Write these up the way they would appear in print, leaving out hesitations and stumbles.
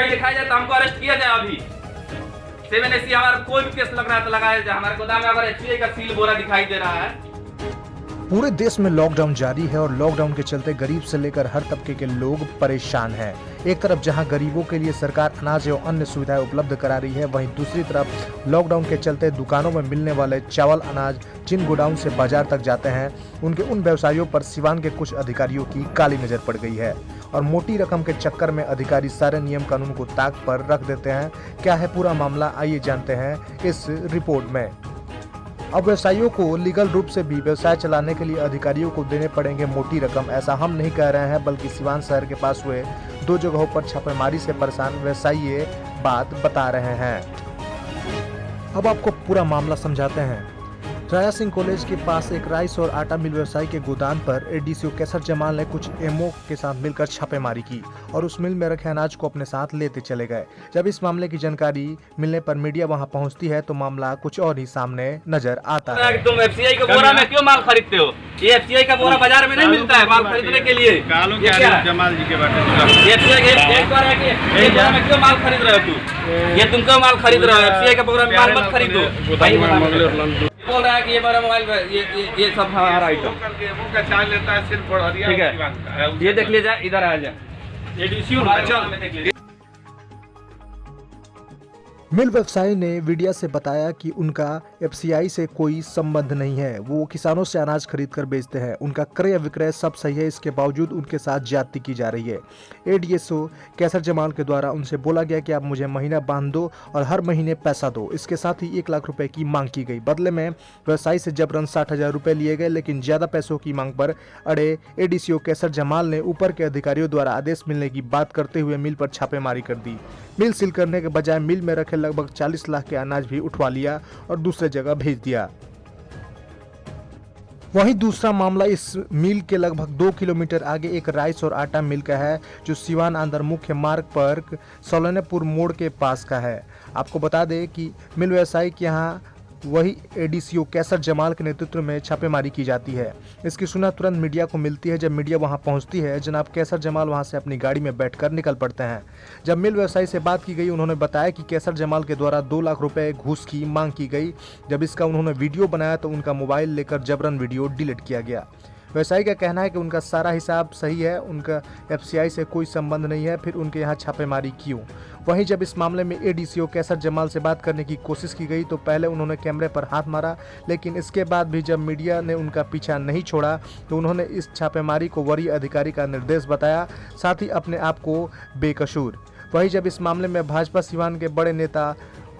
FCI दिखाया जाए तो हमको अरेस्ट किया जाए अभी। 7AC हमारा कोई भी केस लग रहा है तो लगाया जाए। हमारे गोदाम में अगर एफसीआई का सील बोरा दिखाई दे रहा है। पूरे देश में लॉकडाउन जारी है और लॉकडाउन के चलते गरीब से लेकर हर तबके के लोग परेशान हैं। एक तरफ जहां गरीबों के लिए सरकार अनाज एवं अन्य सुविधाएं उपलब्ध करा रही है, वहीं दूसरी तरफ लॉकडाउन के चलते दुकानों में मिलने वाले चावल अनाज जिन गोडाउन से बाजार तक जाते हैं, उनके उन व्यवसायियों पर सिवान के कुछ अधिकारियों की काली नजर पड़ गई है और मोटी रकम के चक्कर में अधिकारी सारे नियम कानून को ताक पर रख देते हैं। क्या है पूरा मामला, आइए जानते हैं इस रिपोर्ट में। अब व्यवसायियों को लीगल रूप से भी व्यवसाय चलाने के लिए अधिकारियों को देने पड़ेंगे मोटी रकम। ऐसा हम नहीं कह रहे हैं, बल्कि सिवान शहर के पास हुए 2 जगहों पर छापेमारी से परेशान व्यवसायी ये बात बता रहे हैं। अब आपको पूरा मामला समझाते हैं। राजा सिंह कॉलेज के पास एक राइस और आटा मिल व्यवसायी के गोदाम पर एडीसीओ केसर जमाल ने कुछ एमओ के साथ मिलकर छापेमारी की और उस मिल में rखे अनाज को अपने साथ लेते चले गए। जब इस मामले की जानकारी मिलने पर मीडिया वहां पहुंचती है तो मामला कुछ और ही सामने नजर आता है। तुम एफसीआई का बोरा में क्यों माल खरीदते हो? ये एफसीआई का बोरा बाजार में नहीं मिलता है माल खरीदने के लिए। जमाल जी के बारे में क्यों माल खरीद रहे हो तू? ये तुम क्यों माल खरीद रहे हो? एफसीआई का बोरा में माल मत खरीदो। बोल रहा है कि ये मेरा मोबाइल ये सब हमारा आइटम ठीक है। ये देख लीजिए, इधर आ जाए। मिल व्यवसायी ने मीडिया से बताया कि उनका एफसीआई से कोई संबंध नहीं है, वो किसानों से अनाज खरीद कर बेचते हैं। उनका क्रय विक्रय सब सही है, इसके बावजूद उनके साथ ज्यादती की जा रही है। एडीएसओ केसर जमाल के द्वारा उनसे बोला गया कि आप मुझे महीना बांध दो और हर महीने पैसा दो। इसके साथ ही 1 लाख रुपए की मांग की गई। बदले में व्यवसायी से जबरन 60,000 रुपए लिए गए, लेकिन ज्यादा पैसों की मांग पर अड़े एडीसीओ केसर जमाल ने ऊपर के अधिकारियों द्वारा आदेश मिलने की बात करते हुए मिल पर छापेमारी कर दी। मिल सील करने के बजाय मिल में रखे लगभग 40 लाख के अनाज भी उठवा लिया और दूसरे जगह भेज दिया। वहीं दूसरा मामला इस मिल के लगभग 2 किलोमीटर आगे एक राइस और आटा मिल का है, जो सिवान आंध्र मुख्य मार्ग पर सोलनेपुर मोड़ के पास का है। आपको बता दें कि मिल व्यवसायी के यहाँ वही एडीसीओ केसर जमाल के नेतृत्व में छापेमारी की जाती है। इसकी सूचना तुरंत मीडिया को मिलती है। जब मीडिया वहां पहुंचती है, जनाब केसर जमाल वहां से अपनी गाड़ी में बैठकर निकल पड़ते हैं। जब मिल व्यवसायी से बात की गई, उन्होंने बताया कि केसर जमाल के द्वारा 2 लाख रुपए घूस की मांग की गई। जब इसका उन्होंने वीडियो बनाया तो उनका मोबाइल लेकर जबरन वीडियो डिलीट किया गया। व्यवसायी का कहना है कि उनका सारा हिसाब सही है, उनका एफसीआई से कोई संबंध नहीं है, फिर उनके यहाँ छापेमारी क्यों? वहीं जब इस मामले में एडीसीओ केसर जमाल से बात करने की कोशिश की गई तो पहले उन्होंने कैमरे पर हाथ मारा, लेकिन इसके बाद भी जब मीडिया ने उनका पीछा नहीं छोड़ा तो उन्होंने इस छापेमारी को वरीय अधिकारी का निर्देश बताया, साथ ही अपने आप को बेकसूर। वहीं जब इस मामले में भाजपा सिवान के बड़े नेता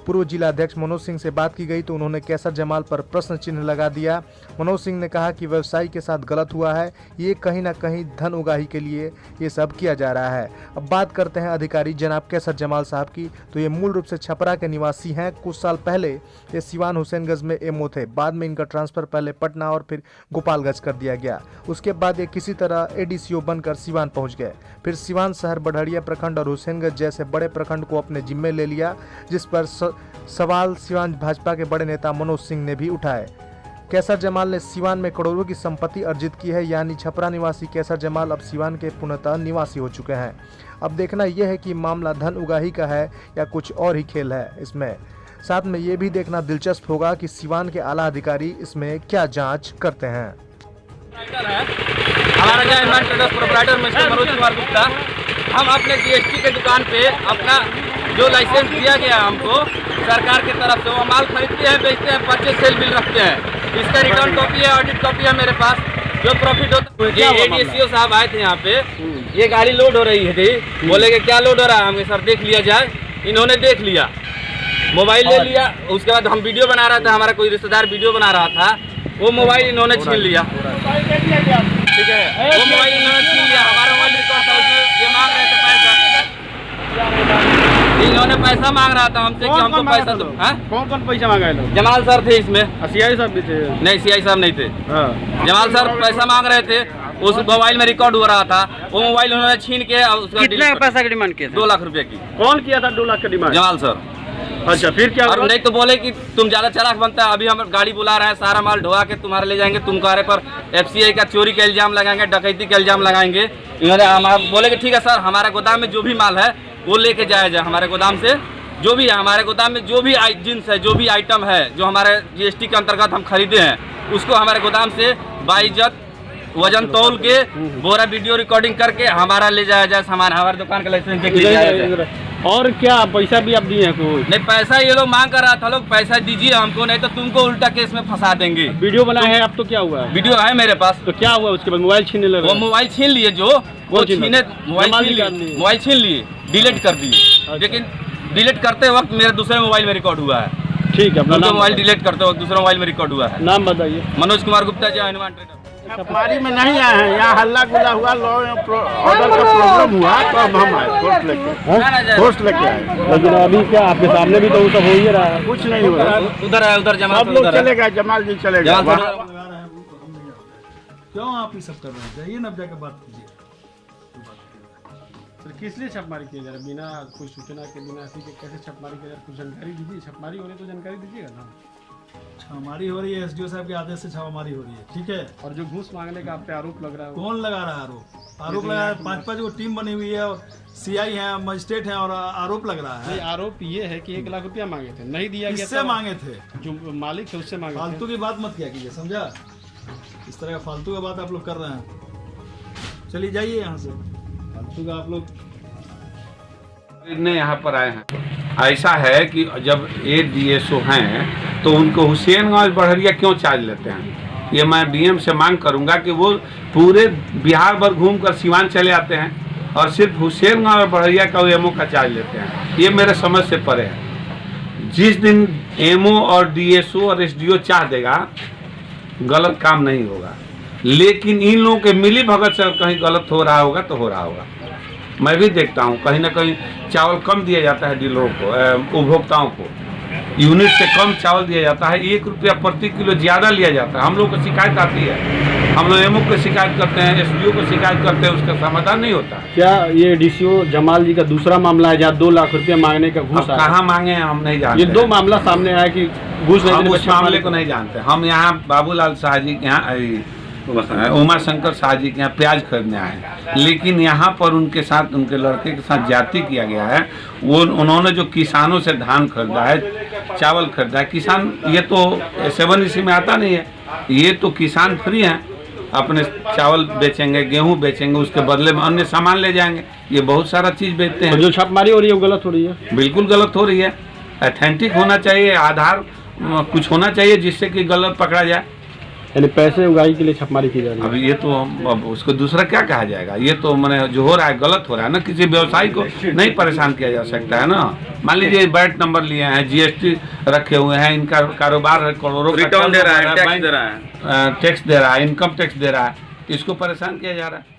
पूर्व जिला अध्यक्ष मनोज सिंह से बात की गई तो उन्होंने केसर जमाल पर प्रश्न चिन्ह लगा दिया। मनोज सिंह ने कहा कि व्यवसायी के साथ गलत हुआ है, ये कहीं ना कहीं धन उगाही के लिए ये सब किया जा रहा है। अब बात करते हैं अधिकारी जनाब केसर जमाल साहब की, तो ये मूल रूप से छपरा के निवासी हैं। कुछ साल पहले ये सिवान हुसैनगंज में एमओ थे। बाद में इनका ट्रांसफर पहले पटना और फिर गोपालगंज कर दिया गया। उसके बाद ये किसी तरह एडीसीओ बनकर सिवान पहुँच गए। फिर सिवान शहर, बढ़िया प्रखंड और हुसैनगंज जैसे बड़े प्रखंड को अपने जिम्मे ले लिया, जिस पर सवाल सिवान भाजपा के बड़े नेता मनोज सिंह ने भी उठाए। केसर जमाल ने सिवान में करोड़ों की संपत्ति अर्जित की है, यानी छपरा निवासी केसर जमाल अब सिवान के पूर्णतः निवासी हो चुके हैं। अब देखना यह है कि मामला धन उगाही का है या कुछ और ही खेल है इसमें। साथ में ये भी देखना दिलचस्प होगा कि सिवान के आला अधिकारी इसमें क्या जांच करते हैं। हमारा प्रोप्राइटर मिस्टर मनोज कुमार गुप्ता, हम अपने जीएसटी के दुकान पे अपना जो लाइसेंस दिया गया हमको सरकार की तरफ से, वो माल खरीदते हैं, बेचते हैं, परचेज सेल बिल रखते हैं। इसका रिटर्न कॉपी है, ऑडिट कॉपी है मेरे पास। जो प्रॉफिट होता है, एडीसीओ साहब आए थे यहाँ पे, ये गाड़ी लोड हो रही थी, बोले कि क्या लोड हो रहा है? हमने सर देख लिया जाए। इन्होंने देख लिया, मोबाइल ले लिया। उसके बाद हम वीडियो बना रहा था, हमारा कोई रिश्तेदार वीडियो बना रहा था, वो मोबाइल इन्होंने छीन लिया। ठीक है, वो मोबाइल इन्होंने छीन लिया। हमारा मोबाइल रिकॉर्ड था, उसमें ये मांग रहे थे पैसा। इन्होंने पैसा मांग रहा था हमसे कि हमको पैसा दो। कौन कौन पैसा मांगा है? जमाल सर थे इसमें। सीआई साहब भी थे? नहीं, सीआई साहब नहीं थे। जमाल सर पैसा मांग रहे थे, उस मोबाइल में रिकॉर्ड हो रहा था। वो मोबाइल उन्होंने छीन के कितने पैसा की डिमांड किया? 2 लाख रुपए की। कौन किया था 2 लाख का डिमांड? जमाल सर। अच्छा, फिर क्या? और नहीं तो बोले कि तुम ज्यादा चालाक बनता है, अभी हम गाड़ी बुला रहे हैं, सारा माल ढोआ के तुम्हारे ले जाएंगे, तुम्हारे पर एफसीआई का चोरी का इल्जाम लगाएंगे, डकैती का इल्जाम लगाएंगे। इन्होंने बोले कि ठीक है सर, हमारा गोदाम में जो भी माल है वो लेके जाया जाए हमारे गोदाम से। जो भी है हमारे गोदाम में जो भी जिन्स है, जो भी आइटम है जो हमारे जीएसटी के अंतर्गत हम खरीदे हैं, उसको हमारे गोदाम से बाइज्जत वजन तौल के बोरा वीडियो रिकॉर्डिंग करके हमारा ले जाया जाए सामान, हमारे दुकान का लाइसेंस देके ले जाया जाए। और क्या पैसा भी आप दिए हैं कोई? नहीं, पैसा ये लोग मांग कर रहा था, लोग पैसा दीजिए हमको, नहीं तो तुमको उल्टा केस में फंसा देंगे। वीडियो बनाए हैं, अब तो क्या हुआ है? वीडियो है मेरे पास। तो क्या हुआ उसके बाद? मोबाइल छीनने लगे? वो मोबाइल छीन लिए, जो वो छीने मोबाइल छीन लिए, डिलीट कर दिए। लेकिन डिलीट करते वक्त मेरे दूसरे मोबाइल में रिकॉर्ड हुआ है। ठीक है, अपना मोबाइल डिलीट करते वक्त दूसरे मोबाइल में रिकॉर्ड हुआ है। नाम बताइए। मनोज कुमार गुप्ता, जय हनुमान ट्रेडर। छपमारी में नहीं आए हैं, यहाँ हल्ला गुल्ला हुआ, लॉ ऑर्डर का प्रॉब्लम हुआ तो अब हम आए फोर्स लेके आए। लेकिन अभी क्या आपके सामने भी तो वो सब हो ही रहा है? कुछ नहीं हुआ, उधर है, उधर जमा सब लोग चले गए, जमाल जी चले गए। क्यों आप ये सब कर रहे हैं? जाइए ना, अब जाकर बात कीजिए। सर किस लिए छापेमारी की जा रही है? बिना कोई सूचना के, बिना ऐसी के कैसे छापेमारी की जा रही है? कुछ जानकारी दीजिए। छापेमारी हो रही तो जानकारी दीजिएगा ना। छापेमारी हो रही है, एसडीओ साहब के आदेश से छापेमारी हो रही है, ठीक है। और जो घूस मांगने का आप पे आरोप लग रहा है, कौन लगा रहा है आरोप? आरोप लगा रहा है, 5-5 वो टीम बनी हुई है और सीआई है, मजिस्ट्रेट है, और आरोप लग रहा है। आरोप ये है कि 1 लाख रुपया मांगे थे, नहीं दिया गया। किससे मांगे थे? जो मालिक है उससे मांगे। फालतू की बात मत किया कीजिए, समझा? इस तरह का फालतू का बात आप लोग कर रहे हैं। चलिए जाइए यहाँ से, फालतू का आप लोग यहाँ पर आए हैं। ऐसा है कि जब ADSO हैं तो उनको हुसैनगंज बड़हरिया क्यों चार्ज लेते हैं? ये मैं डीएम से मांग करूंगा कि वो पूरे बिहार भर घूम कर सिवान चले आते हैं और सिर्फ हुसैनगंज और बड़हरिया का एमओ का चार्ज लेते हैं। ये मेरे समझ से परे है। जिस दिन एमओ और DSO और SDO चाह देगा, गलत काम नहीं होगा। लेकिन इन लोगों के मिली भगत से कहीं गलत हो रहा होगा तो हो रहा होगा। मैं भी देखता हूँ कहीं ना कहीं चावल कम दिया जाता है डीलरों को, उपभोक्ताओं को यूनिट से कम चावल दिया जाता है, 1 रुपया प्रति किलो ज़्यादा लिया जाता है। हम लोग को शिकायत आती है, हम लोग एमओ को शिकायत करते हैं, SDO को शिकायत करते हैं, उसका समाधान नहीं होता। क्या ये DCO जमाल जी का दूसरा मामला है जहाँ 2 लाख रुपया मांगने का घूस? कहाँ मांगे हैं हम नहीं जानते। ये 2 मामला सामने आया कि घूस नहीं, हम उस मामले को नहीं जानते। हम यहाँ बाबूलाल शाह जी के यहाँ, उमा शंकर शाह जी के यहाँ प्याज खरीदने आए हैं, लेकिन यहाँ पर उनके साथ, उनके लड़के के साथ जाति किया गया है। वो उन्होंने जो किसानों से धान खरीदा है, चावल खरीदा है, किसान ये तो 7 इसी में आता नहीं है। ये तो किसान फ्री हैं, अपने चावल बेचेंगे, गेहूं बेचेंगे, उसके बदले में अन्य सामान ले जाएंगे। ये बहुत सारा चीज़ बेचते हैं। जो छापेमारी हो रही है वो गलत हो रही है? बिल्कुल गलत हो रही है। ऑथेंटिक होना चाहिए, आधार कुछ होना चाहिए जिससे कि गलत पकड़ा जाए। यानी पैसे उगाही के लिए छापेमारी की जा रही है। अब ये तो अब उसको दूसरा क्या कहा जाएगा? ये तो मैंने जो हो रहा है गलत हो रहा है ना। किसी व्यवसायी को नहीं परेशान किया जा सकता है ना। मान लीजिए बैट नंबर लिए हैं, GST रखे हुए हैं, इनका कारोबार है, करोड़ों रिटर्न दे रहा है, टैक्स दे रहा है, टैक्स दे रहा है, इनकम टैक्स दे रहा है, इसको परेशान किया जा रहा है।